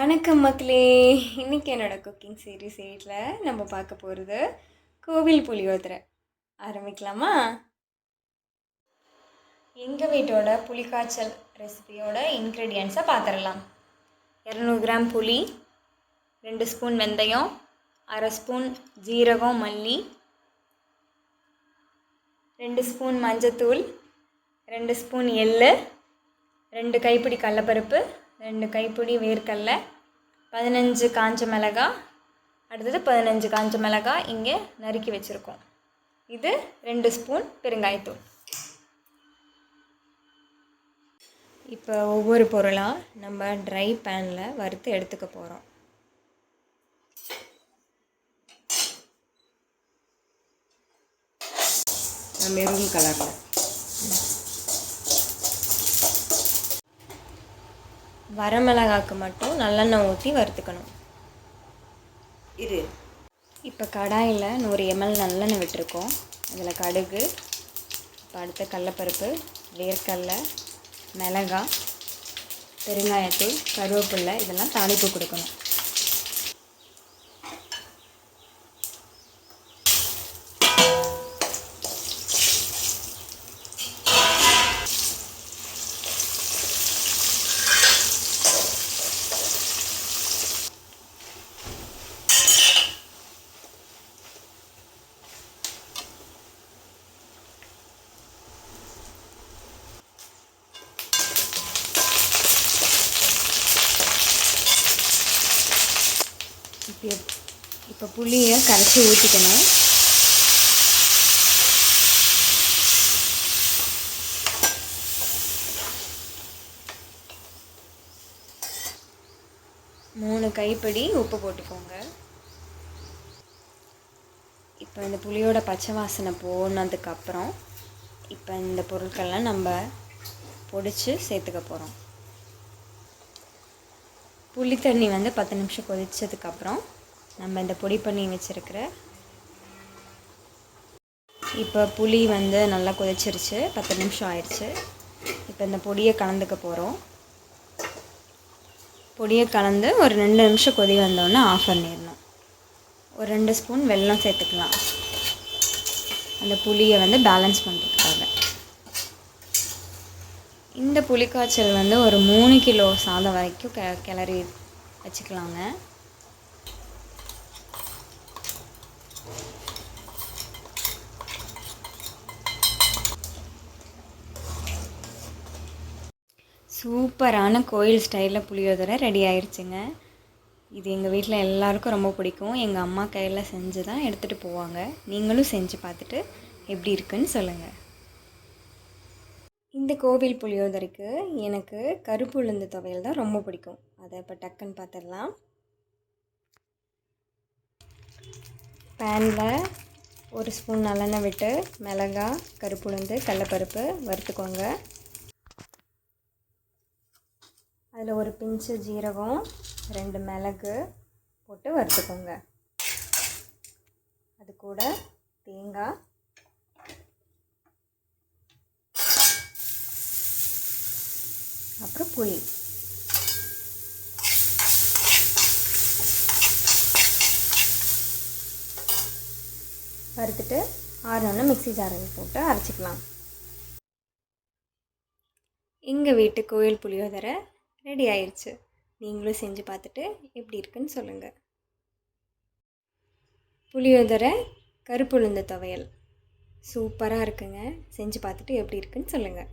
வணக்கம் மக்களே. இன்றைக்கி என்னோடய குக்கிங் சீரீஸில் நம்ம பார்க்க போகிறது கோவில் புளியோதரை. ஆரம்பிக்கலாமா? எங்கள் வீட்டோட புளிக்காய்ச்சல் ரெசிபியோட இன்க்ரீடியன்ட்ஸை பார்த்துடலாம். 200 கிராம் புளி, 2 ஸ்பூன் வெந்தயம், அரை ஸ்பூன் ஜீரகம் மல்லி, 2 ஸ்பூன் மஞ்சத்தூள், 2 ஸ்பூன் எள், 2 கைப்பிடி கடலப்பருப்பு, 2 கைப்பிடி வேர்க்கடலை, 15 காஞ்ச மிளகாய், அடுத்தது 15 காஞ்ச மிளகாய் இங்கே நறுக்கி வச்சுருக்கோம். இது 2 ஸ்பூன் பெருங்காயத்தூள். இப்போ ஒவ்வொரு பொருளாக நம்ம ட்ரை பேனில் வறுத்து எடுத்துக்க போகிறோம். மெரூன் கலரில் வரமிளகாக்கு மட்டும் நல்லெண்ணெய் ஊற்றி வறுத்துக்கணும். இப்போ கடாயில் 100 ml நல்லெண்ணெய் விட்டுருக்கோம். அதில் கடுகு, இப்போ அடுத்த கடலப்பருப்பு, வேர்க்கடலை, மிளகாய், பெருங்காயத்தூள், கருவேப்பிலை இதெல்லாம் தாளிப்பு கொடுக்கணும். இப்போ புளியை கரைச்சி ஊற்றிக்கணும். மூணு கைப்பிடி உப்பு போட்டுக்கோங்க. இப்போ இந்த புளியோட பச்சை வாசனை போனதுக்கப்புறம் இப்போ இந்த பொருட்கள்லாம் நம்ம பொடிச்சு சேர்த்துக்க போகிறோம். புளி தண்ணி 10 நிமிஷம் கொதித்ததுக்கப்புறம் நம்ம இந்த பொடி பண்ணி வச்சுருக்கிற இப்போ புளி நல்லா கொதிச்சிருச்சு. 10 நிமிஷம் ஆயிடுச்சு. இப்போ இந்த பொடியை கலந்துக்க போகிறோம். பொடியை கலந்து ஒரு 2 நிமிஷம் கொதி வந்தோடனே ஆஃப் பண்ணிடணும். ஒரு 2 ஸ்பூன் வெல்லம் சேர்த்துக்கலாம், அந்த புளியை பேலன்ஸ் பண்ணுறதுக்காக. இந்த புளிக்காய்ச்சல் ஒரு 3 கிலோ சாதம் வரைக்கும் கிளறி வச்சுக்கலாங்க. சூப்பரான கோயில் ஸ்டைலில் புளியோதரை ரெடி ஆயிடுச்சுங்க. இது எங்கள் வீட்டில் எல்லாருக்கும் ரொம்ப பிடிக்கும். எங்கள் அம்மா கையில் செஞ்சு தான் எடுத்துகிட்டு போவாங்க. நீங்களும் செஞ்சு பார்த்துட்டு எப்படி இருக்குன்னு சொல்லுங்கள். இந்த கோவில் புளியோதரைக்கு எனக்கு கருப்பு உளுந்து துவையல் தான் ரொம்ப பிடிக்கும். அதை இப்போ டக்குன்னு பார்த்துடலாம். பேனில் 1 ஸ்பூன் நல்லெண்ணெய் விட்டு மிளகாய், கருப்பு உளுந்து, கடலப்பருப்பு வறுத்துக்கோங்க. அதில் ஒரு பிஞ்சு ஜீரகம், 2 மிளகு போட்டு வறுத்துக்கோங்க. அது கூட தேங்காய், அப்புறம் புளி, வறுத்துட்டு ஆறுனோன்னு மிக்ஸி ஜாரில் போட்டு அரைச்சிக்கலாம். எங்கள் வீட்டு கோயில் புளியோதரை ரெடி ஆயிடுச்சு. நீங்களும் செஞ்சு பார்த்துட்டு எப்படி இருக்குன்னு சொல்லுங்கள். புளியோதரை கருப்பு உளுந்து துவையல் சூப்பராக இருக்குங்க. செஞ்சு பார்த்துட்டு எப்படி இருக்குன்னு சொல்லுங்கள்.